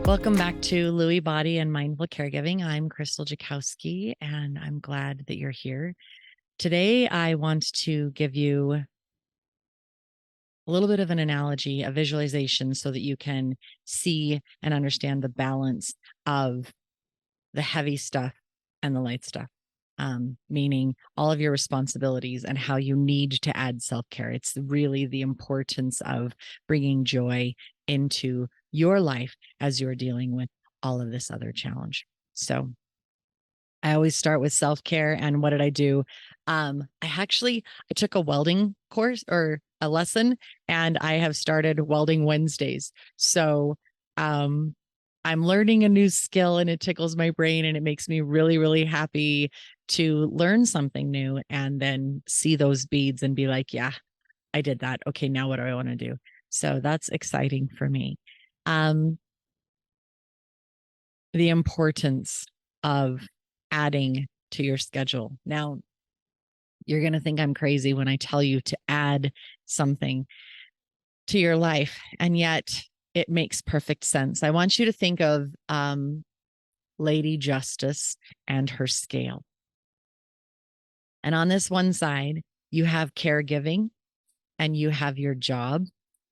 Welcome back to Lewy Body and Mindful Caregiving. I'm Krystal Schakowsky, and I'm glad that you're here. Today, I want to give you a little bit of an analogy, a visualization, so that you can see and understand the balance of the heavy stuff and the light stuff, meaning all of your responsibilities and how you need to add self-care. It's really the importance of bringing joy into your life as you're dealing with all of this other challenge. So I always start with self-care. And what did I do? I took a welding course or a lesson, and I have started welding Wednesdays. So I'm learning a new skill, and it tickles my brain, and it makes me really, really happy to learn something new and then see those beads and be like, yeah, I did that. Okay, now what do I want to do? So that's exciting for me. The importance of adding to your schedule. Now, you're going to think I'm crazy when I tell you to add something to your life, and yet it makes perfect sense. I want you to think of Lady Justice and her scale. And on this one side, you have caregiving, and you have your job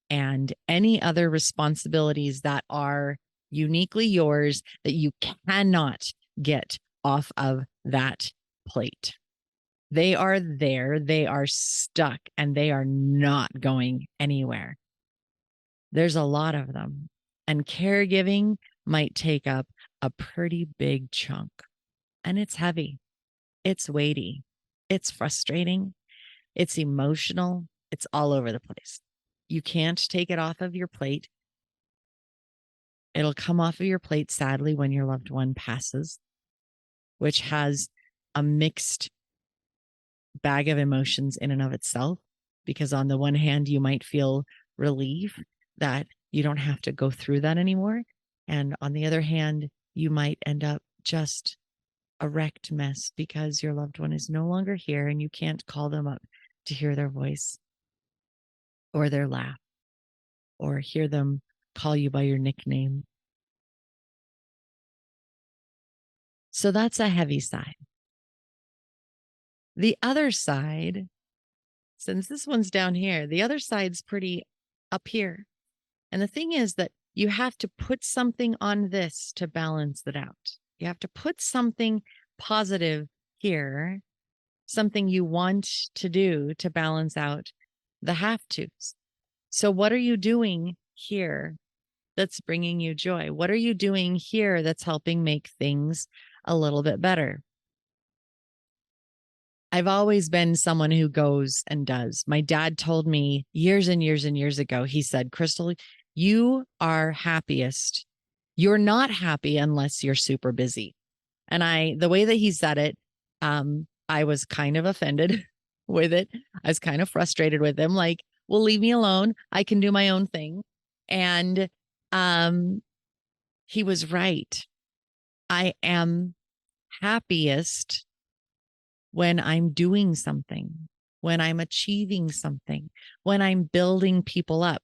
and any other responsibilities that are uniquely yours that you cannot get off of that plate. They are there, they are stuck, and they are not going anywhere. There's a lot of them, and caregiving might take up a pretty big chunk, and it's heavy, it's weighty, it's frustrating, it's emotional, it's all over the place. You can't take it off of your plate. It'll come off of your plate, sadly, when your loved one passes, which has a mixed bag of emotions in and of itself. Because on the one hand, you might feel relief that you don't have to go through that anymore. And on the other hand, you might end up just a wrecked mess because your loved one is no longer here and you can't call them up to hear their voice or their laugh or hear them call you by your nickname. So that's a heavy side. The other side, since this one's down here, the other side's pretty up here. And the thing is that you have to put something on this to balance it out. You have to put something positive here, something you want to do to balance out the have-tos. So what are you doing here that's bringing you joy? What are you doing here that's helping make things a little bit better? I've always been someone who goes and does. My dad told me years and years and years ago, he said, Krystal, you are happiest. You're not happy unless you're super busy. And the way that he said it, I was kind of offended with it. I was kind of frustrated with him. Like, well, leave me alone. I can do my own thing. And he was right. I am happiest when I'm doing something, when I'm achieving something, when I'm building people up.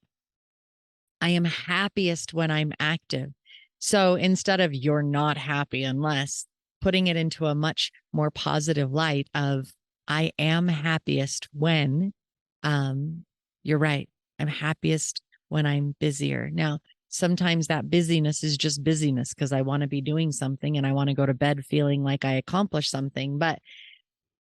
I am happiest when I'm active. So instead of you're not happy unless, putting it into a much more positive light of I am happiest when, you're right. I'm happiest when I'm busier. Now, sometimes that busyness is just busyness because I want to be doing something and I want to go to bed feeling like I accomplished something. But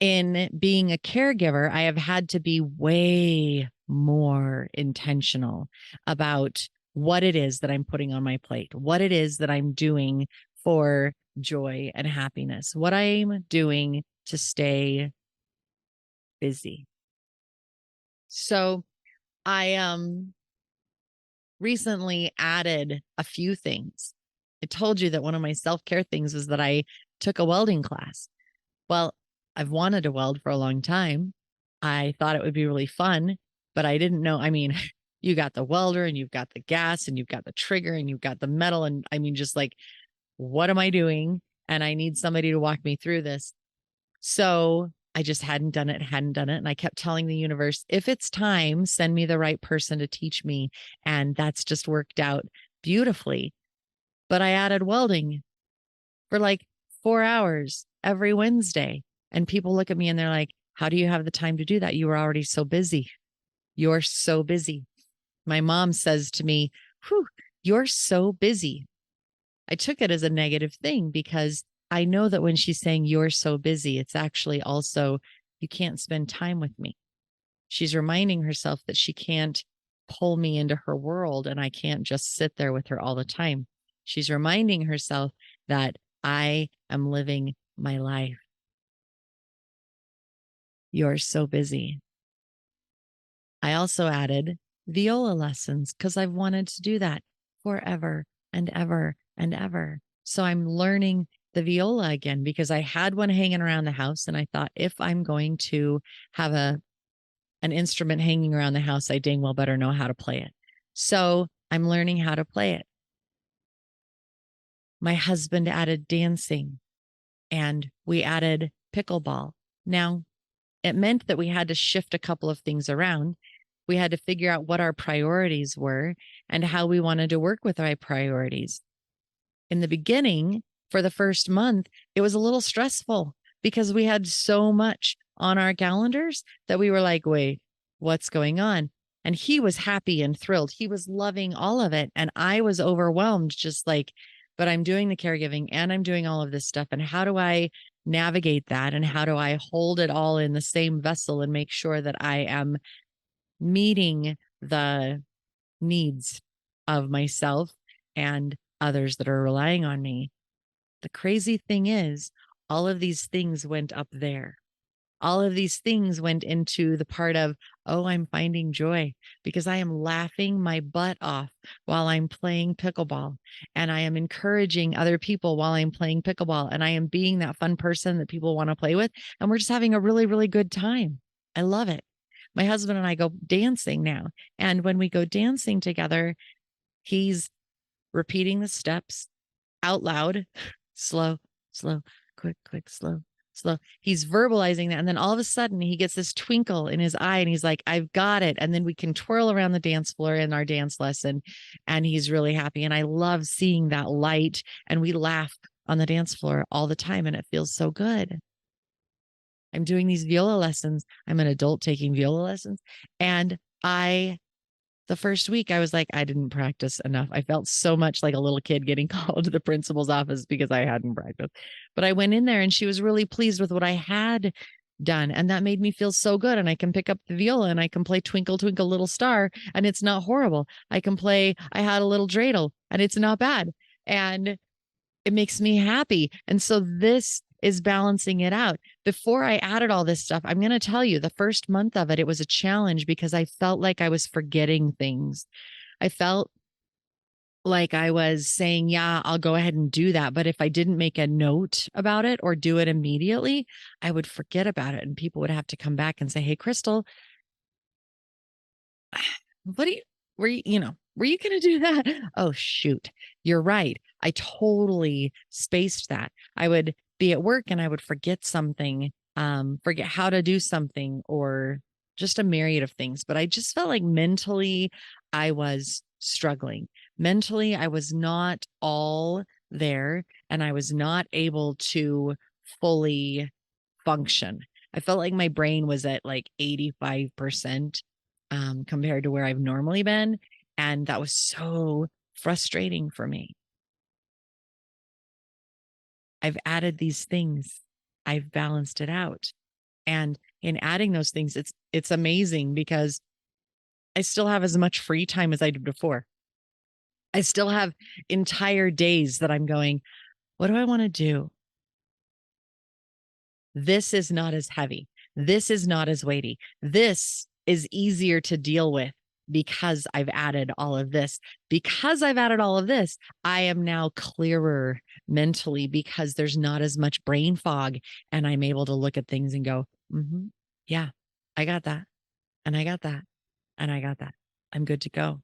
in being a caregiver, I have had to be way more intentional about what it is that I'm putting on my plate, what it is that I'm doing for joy and happiness, what I'm doing to stay busy. So I recently added a few things. I told you that one of my self-care things was that I took a welding class. Well, I've wanted to weld for a long time. I thought it would be really fun, but I didn't know. I mean, you got the welder and you've got the gas and you've got the trigger and you've got the metal. And I mean, just like, what am I doing? And I need somebody to walk me through this. So I just hadn't done it. And I kept telling the universe, if it's time, send me the right person to teach me. And that's just worked out beautifully. but I added welding for like 4 hours every Wednesday. And people look at me and they're like, how do you have the time to do that? You were already so busy. You're so busy. My mom says to me, whew, you're so busy. I took it as a negative thing because I know that when she's saying you're so busy, it's actually also, you can't spend time with me. She's reminding herself that she can't pull me into her world and I can't just sit there with her all the time. She's reminding herself that I am living my life. You're so busy. I also added Viola lessons because I've wanted to do that forever and ever and ever. So I'm learning the viola again because I had one hanging around the house and I thought if I'm going to have an instrument hanging around the house, I dang well better know how to play it. So I'm learning how to play it. My husband added dancing and we added pickleball. Now, it meant that we had to shift a couple of things around. We had to figure out what our priorities were and how we wanted to work with our priorities. In the beginning, for the first month, it was a little stressful because we had so much on our calendars that we were like, wait, what's going on? And he was happy and thrilled. He was loving all of it. And I was overwhelmed, just like, but I'm doing the caregiving and I'm doing all of this stuff. And how do I navigate that? And how do I hold it all in the same vessel and make sure that I am meeting the needs of myself and others that are relying on me? The crazy thing is, all of these things went up there. All of these things went into the part of, oh, I'm finding joy because I am laughing my butt off while I'm playing pickleball. And I am encouraging other people while I'm playing pickleball. And I am being that fun person that people want to play with. And we're just having a really, really good time. I love it. My husband and I go dancing now. And when we go dancing together, he's repeating the steps out loud, slow, slow, quick, quick, slow, slow. He's verbalizing that. And then all of a sudden he gets this twinkle in his eye and he's like, I've got it. And then we can twirl around the dance floor in our dance lesson. And he's really happy. And I love seeing that light. And we laugh on the dance floor all the time. And it feels so good. I'm doing these viola lessons. I'm an adult taking viola lessons. And the first week I was like, I didn't practice enough. I felt so much like a little kid getting called to the principal's office because I hadn't practiced. But I went in there and she was really pleased with what I had done. And that made me feel so good. And I can pick up the viola and I can play Twinkle, Twinkle, Little Star. And it's not horrible. I can play I Had a Little Dreidel and it's not bad. And it makes me happy. And so this is balancing it out. Before I added all this stuff, I'm going to tell you the first month of it, it was a challenge because I felt like I was forgetting things. I felt like I was saying, yeah, I'll go ahead and do that. But if I didn't make a note about it or do it immediately, I would forget about it. And people would have to come back and say, hey, Krystal, what do you, were you going to do that? Oh, shoot. You're right. I totally spaced that. I would be at work and I would forget something, forget how to do something or just a myriad of things. But I just felt like mentally I was struggling. Mentally, I was not all there and I was not able to fully function. I felt like my brain was at like 85% compared to where I've normally been. And that was so frustrating for me. I've added these things. I've balanced it out. And in adding those things, it's amazing because I still have as much free time as I did before. I still have entire days that I'm going, what do I want to do? This is not as heavy. This is not as weighty. This is easier to deal with because I've added all of this. Because I've added all of this, I am now clearer mentally because there's not as much brain fog and I'm able to look at things and go, yeah, I got that. And I got that. And I got that. I'm good to go.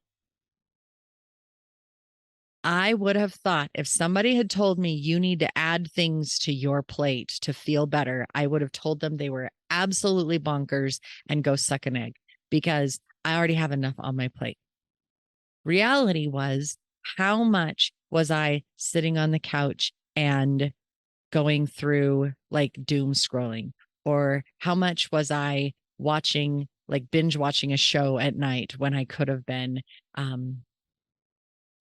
I would have thought if somebody had told me you need to add things to your plate to feel better, I would have told them they were absolutely bonkers and go suck an egg because I already have enough on my plate. Reality was how much was I sitting on the couch and going through like doom scrolling? Or how much was I watching, like binge watching a show at night when I could have been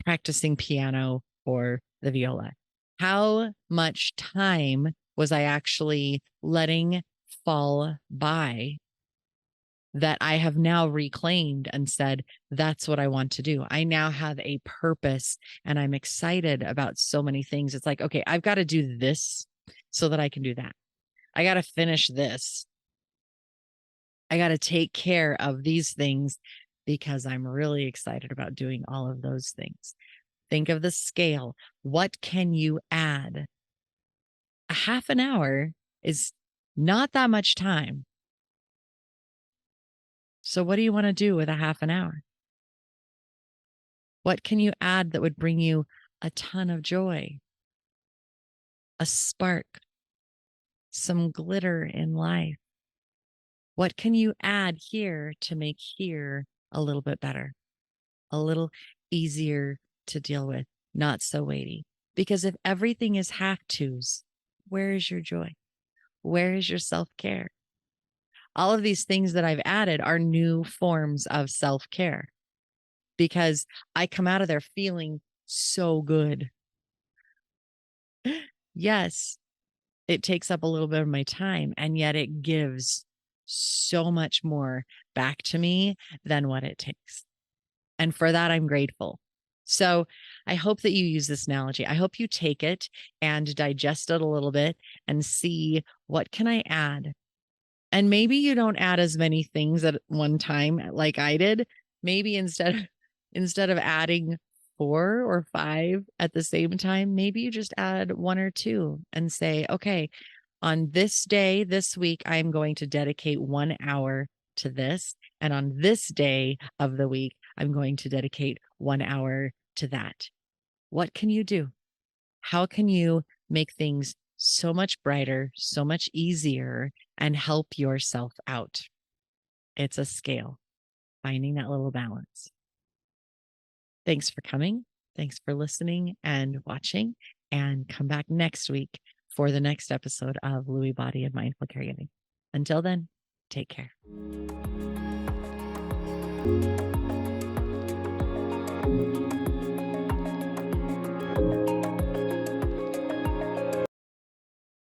practicing piano or the viola? How much time was I actually letting fall by that I have now reclaimed and said, that's what I want to do? I now have a purpose and I'm excited about so many things. It's like, okay, I've got to do this so that I can do that. I got to finish this. I got to take care of these things because I'm really excited about doing all of those things. Think of the scale. What can you add? A half an hour is not that much time. So, what do you want to do with a half an hour? What can you add that would bring you a ton of joy, a spark, some glitter in life? What can you add here to make here a little bit better, a little easier to deal with, not so weighty? Because if everything is have tos, where is your joy? Where is your self-care? All of these things that I've added are new forms of self-care because I come out of there feeling so good. Yes, it takes up a little bit of my time, and yet it gives so much more back to me than what it takes. And for that, I'm grateful. So I hope that you use this analogy. I hope you take it and digest it a little bit and see, what can I add? And maybe you don't add as many things at one time like I did. Maybe instead of adding 4 or 5 at the same time, maybe you just add 1 or 2 and say, okay, on this day, this week, I'm going to dedicate 1 hour to this. And on this day of the week, I'm going to dedicate 1 hour to that. What can you do? How can you make things so much brighter, so much easier, and help yourself out? It's a scale, finding that little balance. Thanks for coming. Thanks for listening and watching. And come back next week for the next episode of Lewy Body and Mindful Caregiving. Until then, take care.